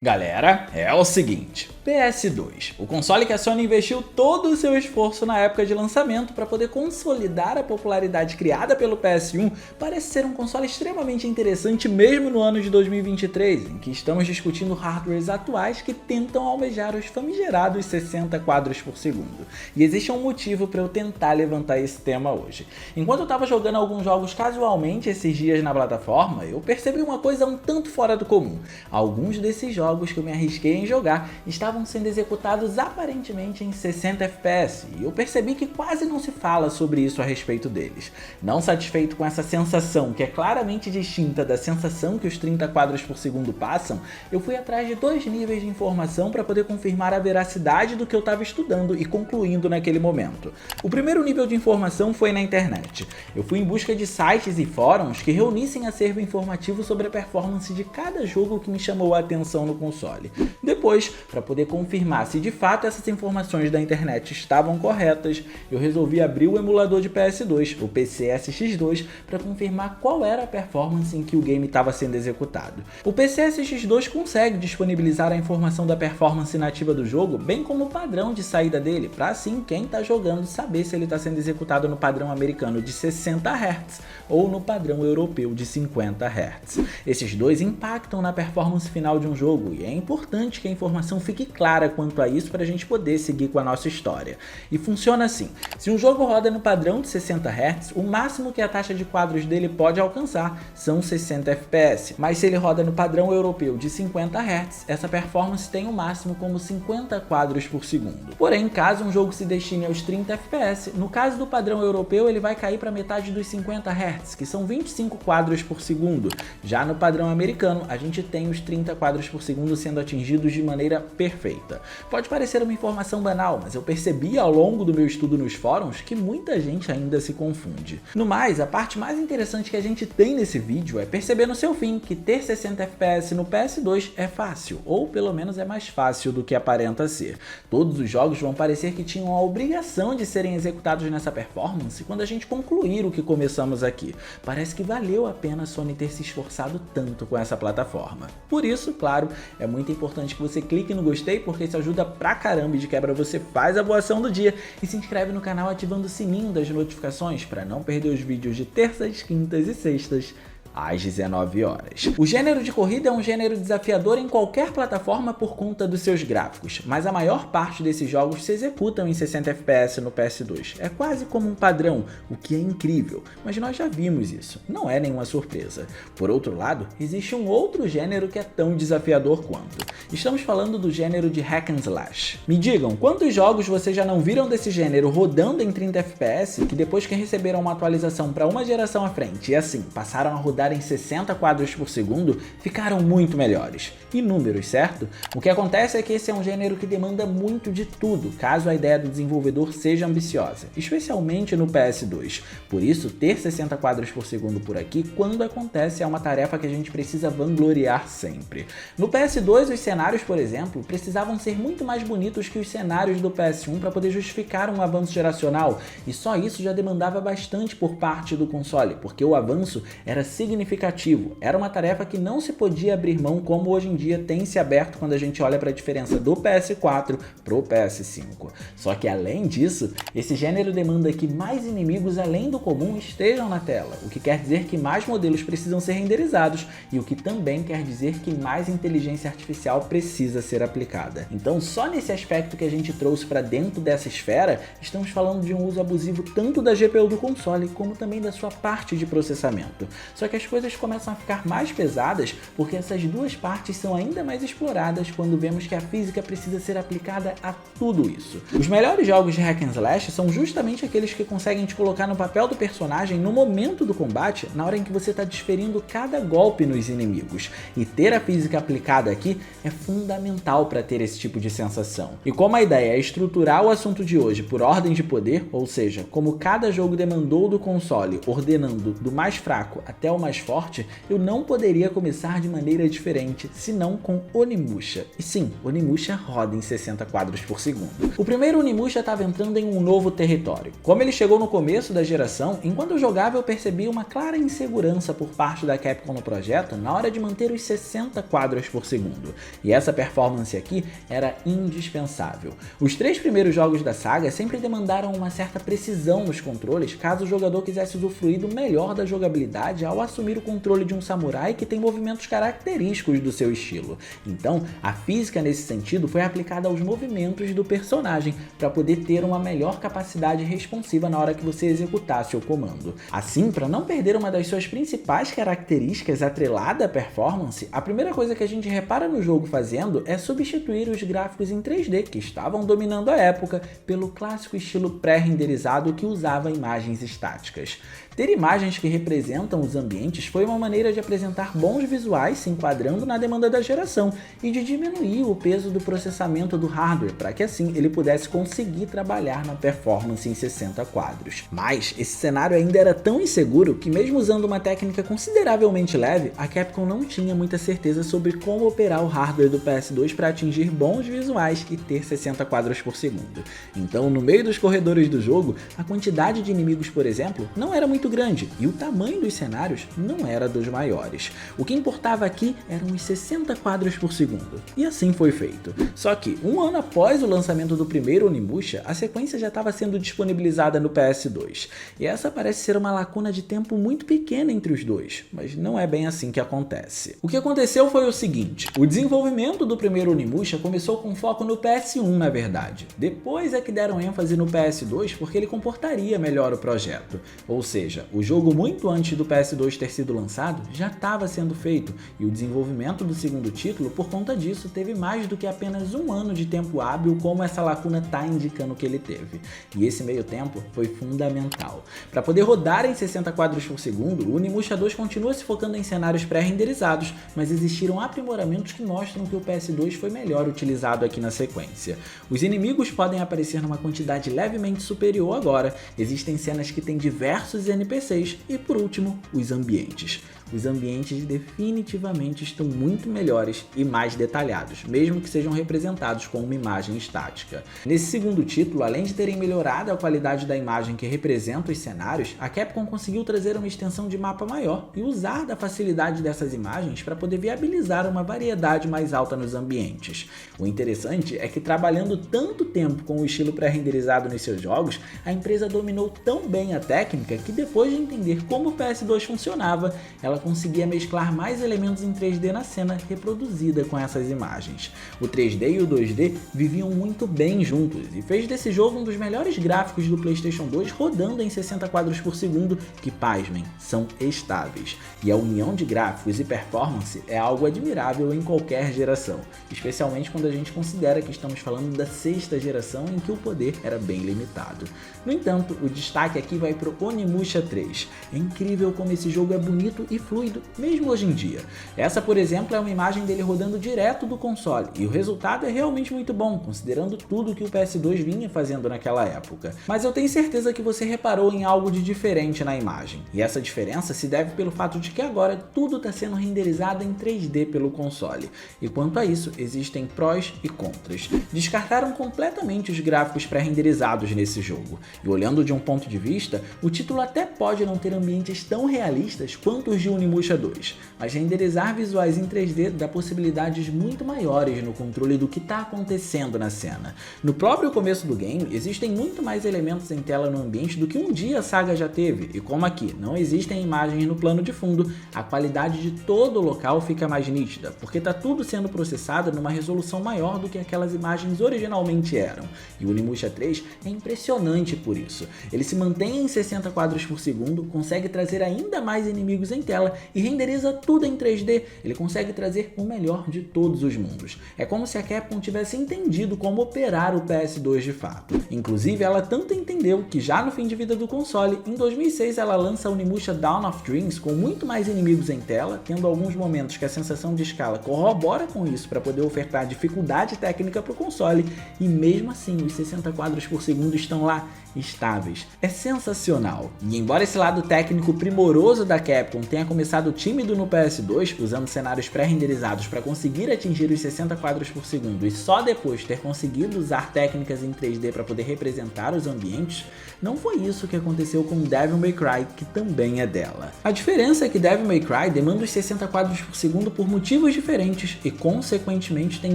Galera, é o seguinte, PS2, o console que a Sony investiu todo o seu esforço na época de lançamento para poder consolidar a popularidade criada pelo PS1, parece ser um console extremamente interessante mesmo no ano de 2023, em que estamos discutindo hardwares atuais que tentam almejar os famigerados 60 quadros por segundo. E existe um motivo para eu tentar levantar esse tema hoje. Enquanto eu estava jogando alguns jogos casualmente esses dias na plataforma, eu percebi uma coisa um tanto fora do comum. Alguns desses jogos que eu me arrisquei em jogar estavam sendo executados aparentemente em 60 FPS, e eu percebi que quase não se fala sobre isso a respeito deles. Não satisfeito com essa sensação, que é claramente distinta da sensação que os 30 quadros por segundo passam, eu fui atrás de dois níveis de informação para poder confirmar a veracidade do que eu estava estudando e concluindo naquele momento. O primeiro nível de informação foi na internet. Eu fui em busca de sites e fóruns que reunissem acervo informativo sobre a performance de cada jogo que me chamou a atenção no console. Depois, para poder confirmar se de fato essas informações da internet estavam corretas, eu resolvi abrir o emulador de PS2, o PCSX2, para confirmar qual era a performance em que o game estava sendo executado. O PCSX2 consegue disponibilizar a informação da performance nativa do jogo, bem como o padrão de saída dele, para assim quem está jogando saber se ele está sendo executado no padrão americano de 60 Hz ou no padrão europeu de 50 Hz. Esses dois impactam na performance final de um jogo, e é importante que a informação fique clara quanto a isso para a gente poder seguir com a nossa história. E funciona assim: se um jogo roda no padrão de 60 Hz, o máximo que a taxa de quadros dele pode alcançar são 60 FPS, mas se ele roda no padrão europeu de 50 Hz, essa performance tem o máximo como 50 quadros por segundo. Porém, caso um jogo se destine aos 30 FPS, no caso do padrão europeu ele vai cair para metade dos 50 Hz, que são 25 quadros por segundo. Já no padrão americano, a gente tem os 30 quadros por segundo sendo atingidos de maneira perfeita. Pode parecer uma informação banal, mas eu percebi ao longo do meu estudo nos fóruns que muita gente ainda se confunde. No mais, a parte mais interessante que a gente tem nesse vídeo é perceber no seu fim que ter 60 FPS no PS2 é fácil, ou pelo menos é mais fácil do que aparenta ser. Todos os jogos vão parecer que tinham a obrigação de serem executados nessa performance quando a gente concluir o que começamos aqui. Parece que valeu a pena a Sony ter se esforçado tanto com essa plataforma. Por isso, claro, é muito importante que você clique no gostei, porque isso ajuda pra caramba, e de quebra você faz a boa ação do dia e se inscreve no canal ativando o sininho das notificações para não perder os vídeos de terças, quintas e sextas às 19 horas. O gênero de corrida é um gênero desafiador em qualquer plataforma por conta dos seus gráficos, mas a maior parte desses jogos se executam em 60 FPS no PS2. É quase como um padrão, o que é incrível, mas nós já vimos isso, não é nenhuma surpresa. Por outro lado, existe um outro gênero que é tão desafiador quanto. Estamos falando do gênero de Hack and Slash. Me digam, quantos jogos vocês já não viram desse gênero rodando em 30 FPS, que depois que receberam uma atualização para uma geração à frente e assim passaram a rodar em 60 quadros por segundo, ficaram muito melhores. Inúmeros, certo? O que acontece é que esse é um gênero que demanda muito de tudo, caso a ideia do desenvolvedor seja ambiciosa, especialmente no PS2. Por isso, ter 60 quadros por segundo por aqui, quando acontece, é uma tarefa que a gente precisa vangloriar sempre. No PS2, os cenários, por exemplo, precisavam ser muito mais bonitos que os cenários do PS1 para poder justificar um avanço geracional, e só isso já demandava bastante por parte do console, porque o avanço era significativo, era uma tarefa que não se podia abrir mão, como hoje em dia tem se aberto quando a gente olha para a diferença do PS4 pro PS5. Só que além disso, esse gênero demanda que mais inimigos além do comum estejam na tela, o que quer dizer que mais modelos precisam ser renderizados, e o que também quer dizer que mais inteligência artificial precisa ser aplicada. Então, só nesse aspecto que a gente trouxe para dentro dessa esfera, estamos falando de um uso abusivo tanto da GPU do console, como também da sua parte de processamento. Só que as coisas começam a ficar mais pesadas porque essas duas partes são ainda mais exploradas quando vemos que a física precisa ser aplicada a tudo isso. Os melhores jogos de Hack and Slash são justamente aqueles que conseguem te colocar no papel do personagem no momento do combate, na hora em que você está desferindo cada golpe nos inimigos. E ter a física aplicada aqui é fundamental para ter esse tipo de sensação. E como a ideia é estruturar o assunto de hoje por ordem de poder, ou seja, como cada jogo demandou do console, ordenando do mais fraco até o mais forte, eu não poderia começar de maneira diferente, senão com Onimusha. E sim, Onimusha roda em 60 quadros por segundo. O primeiro Onimusha estava entrando em um novo território. Como ele chegou no começo da geração, enquanto eu jogava eu percebi uma clara insegurança por parte da Capcom no projeto na hora de manter os 60 quadros por segundo. e essa performance aqui era indispensável. Os 3 primeiros jogos da saga sempre demandaram uma certa precisão nos controles caso o jogador quisesse usufruir do melhor da jogabilidade ao assumir o controle de um samurai que tem movimentos característicos do seu estilo. Então, a física nesse sentido foi aplicada aos movimentos do personagem para poder ter uma melhor capacidade responsiva na hora que você executasse o comando. Assim, para não perder uma das suas principais características atrelada à performance, a primeira coisa que a gente repara no jogo fazendo é substituir os gráficos em 3D que estavam dominando a época pelo clássico estilo pré-renderizado que usava imagens estáticas. Ter imagens que representam os ambientes foi uma maneira de apresentar bons visuais se enquadrando na demanda da geração e de diminuir o peso do processamento do hardware para que assim ele pudesse conseguir trabalhar na performance em 60 quadros. Mas esse cenário ainda era tão inseguro que mesmo usando uma técnica consideravelmente leve, a Capcom não tinha muita certeza sobre como operar o hardware do PS2 para atingir bons visuais e ter 60 quadros por segundo. Então, no meio dos corredores do jogo, a quantidade de inimigos, por exemplo, não era muito grande e o tamanho dos cenários não era dos maiores. O que importava aqui eram os 60 quadros por segundo, e assim foi feito. Só que, um ano após o lançamento do primeiro Onimusha, a sequência já estava sendo disponibilizada no PS2, e essa parece ser uma lacuna de tempo muito pequena entre os dois, mas não é bem assim que acontece. O que aconteceu foi o seguinte: o desenvolvimento do primeiro Onimusha começou com foco no PS1, na verdade. Depois é que deram ênfase no PS2 porque ele comportaria melhor o projeto, ou seja, o jogo muito antes do PS2 ter sido lançado já estava sendo feito, e o desenvolvimento do segundo título, por conta disso, teve mais do que apenas um ano de tempo hábil, como essa lacuna está indicando que ele teve. E esse meio tempo foi fundamental. Para poder rodar em 60 quadros por segundo, o Onimusha 2 continua se focando em cenários pré-renderizados, mas existiram aprimoramentos que mostram que o PS2 foi melhor utilizado aqui na sequência. Os inimigos podem aparecer numa quantidade levemente superior agora, existem cenas que têm diversos NPCs e, por último, os ambientes. Os ambientes definitivamente estão muito melhores e mais detalhados, mesmo que sejam representados com uma imagem estática. Nesse segundo título, além de terem melhorado a qualidade da imagem que representa os cenários, a Capcom conseguiu trazer uma extensão de mapa maior e usar da facilidade dessas imagens para poder viabilizar uma variedade mais alta nos ambientes. O interessante é que, trabalhando tanto tempo com o estilo pré-renderizado nos seus jogos, a empresa dominou tão bem a técnica que, depois de entender como o PS2 funcionava, ela conseguia mesclar mais elementos em 3D na cena reproduzida com essas imagens. O 3D e o 2D viviam muito bem juntos e fez desse jogo um dos melhores gráficos do PlayStation 2 rodando em 60 quadros por segundo que, pasmem, são estáveis. E a união de gráficos e performance é algo admirável em qualquer geração, especialmente quando a gente considera que estamos falando da 6ª geração em que o poder era bem limitado. No entanto, o destaque aqui vai para o Onimusha 3. É incrível como esse jogo é bonito e fluido, mesmo hoje em dia. Essa, por exemplo, é uma imagem dele rodando direto do console, e o resultado é realmente muito bom, considerando tudo que o PS2 vinha fazendo naquela época. Mas eu tenho certeza que você reparou em algo de diferente na imagem, e essa diferença se deve pelo fato de que agora tudo está sendo renderizado em 3D pelo console. E quanto a isso, existem prós e contras. Descartaram completamente os gráficos pré-renderizados nesse jogo, e olhando de um ponto de vista, o título até pode não ter ambientes tão realistas quanto os de Onimusha 2, mas renderizar visuais em 3D dá possibilidades muito maiores no controle do que está acontecendo na cena. No próprio começo do game, existem muito mais elementos em tela no ambiente do que um dia a saga já teve, e como aqui não existem imagens no plano de fundo, a qualidade de todo o local fica mais nítida, porque está tudo sendo processado numa resolução maior do que aquelas imagens originalmente eram. E o Onimusha 3 é impressionante por isso. Ele se mantém em 60 quadros por segundo, consegue trazer ainda mais inimigos em tela e renderiza tudo em 3D. Ele consegue trazer o melhor de todos os mundos. É como se a Capcom tivesse entendido como operar o PS2 de fato. Inclusive, ela tanto entendeu que já no fim de vida do console, em 2006 ela lança Onimusha Dawn of Dreams com muito mais inimigos em tela, tendo alguns momentos que a sensação de escala corrobora com isso para poder ofertar dificuldade técnica para o console, e mesmo assim os 60 quadros por segundo estão lá estáveis. É sensacional. E embora esse lado técnico primoroso da Capcom tenha começado tímido no PS2, usando cenários pré-renderizados para conseguir atingir os 60 quadros por segundo e só depois ter conseguido usar técnicas em 3D para poder representar os ambientes, não foi isso que aconteceu com Devil May Cry, que também é dela. A diferença é que Devil May Cry demanda os 60 quadros por segundo por motivos diferentes e, consequentemente, tem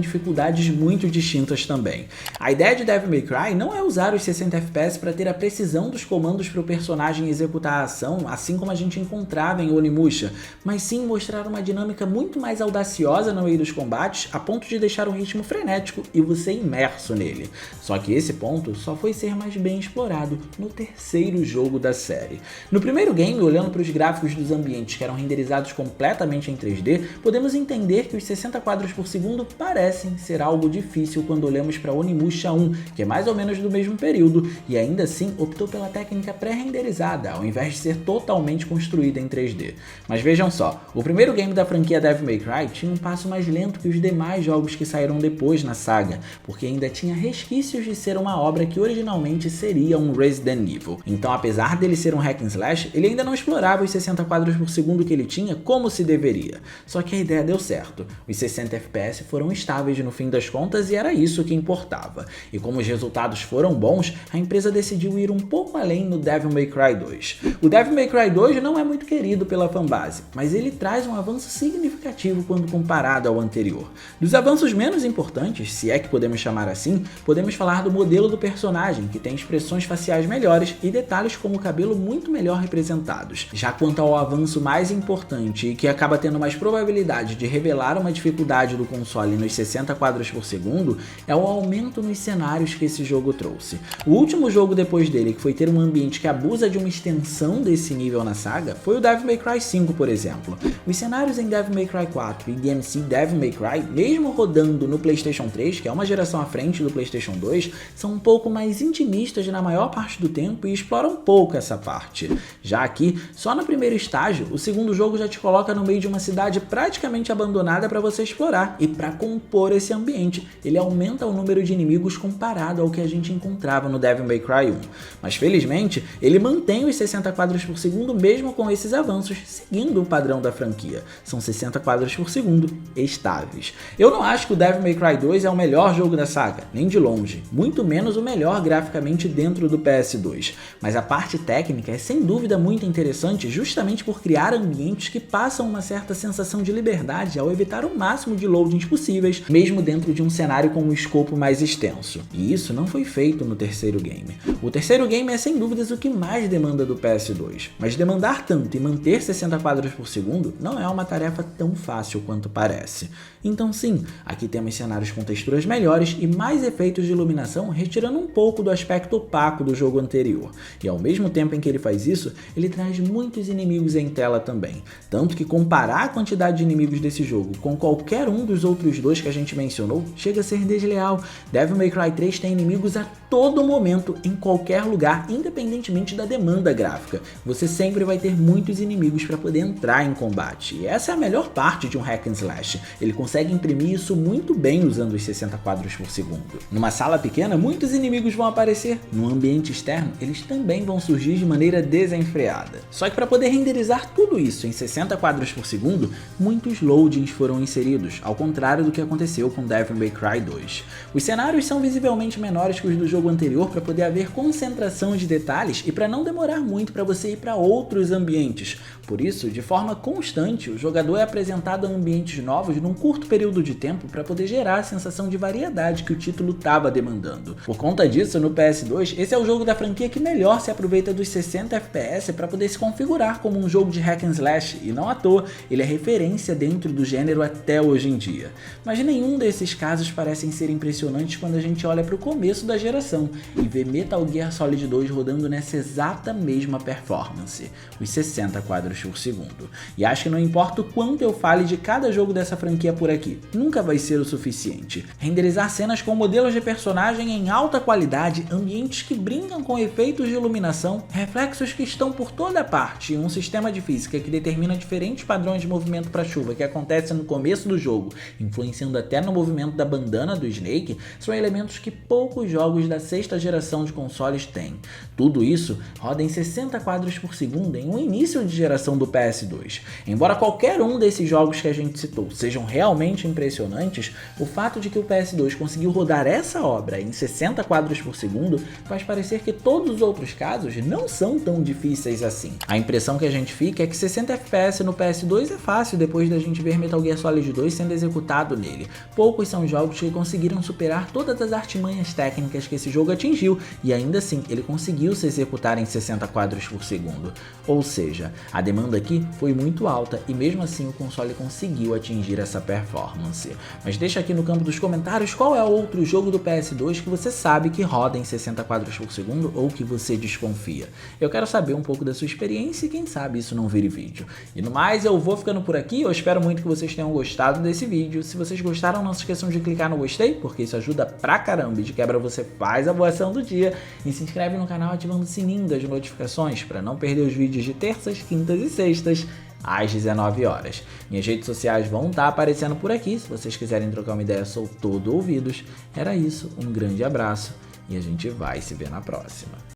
dificuldades muito distintas também. A ideia de Devil May Cry não é usar os 60 FPS para ter a precisão dos comandos para o personagem executar a ação, assim como a gente encontrava em Onimusha, mas sim mostrar uma dinâmica muito mais audaciosa no meio dos combates, a ponto de deixar o ritmo frenético e você imerso nele. Só que esse ponto só foi ser mais bem explorado no terceiro jogo da série. No primeiro game, olhando para os gráficos dos ambientes que eram renderizados completamente em 3D, podemos entender que os 60 quadros por segundo parecem ser algo difícil quando olhamos para Onimusha 1, que é mais ou menos do mesmo período, e ainda assim optou pela técnica pré-renderizada, ao invés de ser totalmente construída em 3D. Mas vejam só, o primeiro game da franquia Devil May Cry tinha um passo mais lento que os demais jogos que saíram depois na saga, porque ainda tinha resquícios de ser uma obra que originalmente seria um Resident Evil. Então, apesar dele ser um hack and slash, ele ainda não explorava os 60 quadros por segundo que ele tinha como se deveria. Só que a ideia deu certo. Os 60 FPS foram estáveis no fim das contas e era isso que importava. E como os resultados foram bons, a empresa decidiu ir um pouco além no Devil May Cry 2. O Devil May Cry 2 não é muito querido pela fanbase, mas ele traz um avanço significativo quando comparado ao anterior. Dos avanços menos importantes, se é que podemos chamar assim, podemos falar do modelo do personagem, que tem expressões faciais melhores e detalhes como o cabelo muito melhor representados. Já quanto ao avanço mais importante e que acaba tendo mais probabilidade de revelar uma dificuldade do console nos 60 quadros por segundo, é o aumento nos cenários que esse jogo trouxe. O último jogo depois dele que foi ter um ambiente que abusa de uma extensão desse nível na saga foi o Devil May Cry 5, por exemplo. Os cenários em Devil May Cry 4 e DMC Devil May Cry, mesmo rodando no PlayStation 3, que é uma geração à frente do PlayStation 2, são um pouco mais intimistas na maior parte do tempo e exploram um pouco essa parte. Já aqui, só no primeiro estágio, o segundo jogo já te coloca no meio de uma cidade praticamente abandonada para você explorar, e para compor esse ambiente, ele aumenta o número de inimigos comparado ao que a gente encontrava no Devil May Cry 1. Mas felizmente, ele mantém os 60 quadros por segundo mesmo com esses avanços, seguindo o padrão da franquia. São 60 quadros por segundo estáveis. Eu não acho que o Devil May Cry 2 é o melhor jogo da saga, nem de longe, muito menos o melhor graficamente dentro do PS2, mas a parte técnica é sem dúvida muito interessante justamente por criar ambientes que passam uma certa sensação de liberdade ao evitar o máximo de loadings possíveis, mesmo dentro de um cenário com um escopo mais extenso. E isso não foi feito no terceiro game. O terceiro game é sem dúvidas o que mais demanda do PS2, mas demandar tanto e manter 60 quadros por segundo não é uma tarefa tão fácil quanto parece. Então sim, aqui temos cenários com texturas melhores e mais efeitos de iluminação, retirando um pouco do aspecto opaco do jogo anterior. E ao mesmo tempo em que ele faz isso, ele traz muitos inimigos em tela também. Tanto que comparar a quantidade de inimigos desse jogo com qualquer um dos outros dois que a gente mencionou, chega a ser desleal. Devil May Cry 3 tem inimigos a todo momento, em qualquer lugar, independentemente da demanda gráfica. Você sempre vai ter muitos inimigos para poder entrar em combate. E essa é a melhor parte de um hack and slash. Ele consegue imprimir isso muito bem usando os 60 quadros por segundo. Numa sala pequena, muitos inimigos vão aparecer. No ambiente externo, eles também vão surgir de maneira desenfreada. Só que para poder renderizar tudo isso em 60 quadros por segundo, muitos loadings foram inseridos, ao contrário do que aconteceu com Devil May Cry 2. Os cenários são visivelmente menores que os do jogo anterior para poder haver concentração de detalhes e para não demorar muito para você ir para outros ambientes. Por isso, de forma constante, o jogador é apresentado a ambientes novos num curto período de tempo para poder gerar a sensação de variedade que o título estava demandando. Por conta disso, no PS2, esse é o jogo da franquia que melhor se aproveita dos 60 FPS para poder se configurar como um jogo de hack and slash, e não à toa, ele é referência dentro do gênero até hoje em dia. Mas nenhum desses casos parecem ser impressionantes quando a gente olha para o começo da geração e vê Metal Gear Solid 2 rodando nessa exata mesma performance, os 60 quadros por segundo. E acho que não importa o quanto eu fale de cada jogo dessa franquia por aqui, nunca vai ser o suficiente. Renderizar cenas com modelos de personagem em alta qualidade, ambientes que brincam com efeitos de iluminação, reflexos que estão por toda parte e um sistema de física que determina diferentes padrões de movimento para chuva que acontece no começo do jogo, influenciando até no movimento da bandana do Snake, são elementos que poucos jogos da sexta geração de consoles têm. Tudo isso roda em 60 quadros por segundo em um início de geração do do PS2. Embora qualquer um desses jogos que a gente citou sejam realmente impressionantes, o fato de que o PS2 conseguiu rodar essa obra em 60 quadros por segundo faz parecer que todos os outros casos não são tão difíceis assim. A impressão que a gente fica é que 60 FPS no PS2 é fácil depois da gente ver Metal Gear Solid 2 sendo executado nele. Poucos são jogos que conseguiram superar todas as artimanhas técnicas que esse jogo atingiu e ainda assim ele conseguiu se executar em 60 quadros por segundo. Ou seja, a demanda aqui foi muito alta e mesmo assim o console conseguiu atingir essa performance. Mas deixa aqui no campo dos comentários qual é o outro jogo do PS2 que você sabe que roda em 60 quadros por segundo ou que você desconfia. Eu quero saber um pouco da sua experiência e quem sabe isso não vire vídeo. E no mais, eu vou ficando por aqui, eu espero muito que vocês tenham gostado desse vídeo. Se vocês gostaram, não se esqueçam de clicar no gostei, porque isso ajuda pra caramba e de quebra você faz a boa ação do dia e se inscreve no canal ativando o sininho das notificações para não perder os vídeos de terças, quintas e sextas às 19 horas. Minhas redes sociais vão estar aparecendo por aqui, se vocês quiserem trocar uma ideia, sou todo ouvidos. Era isso, um grande abraço e a gente vai se ver na próxima.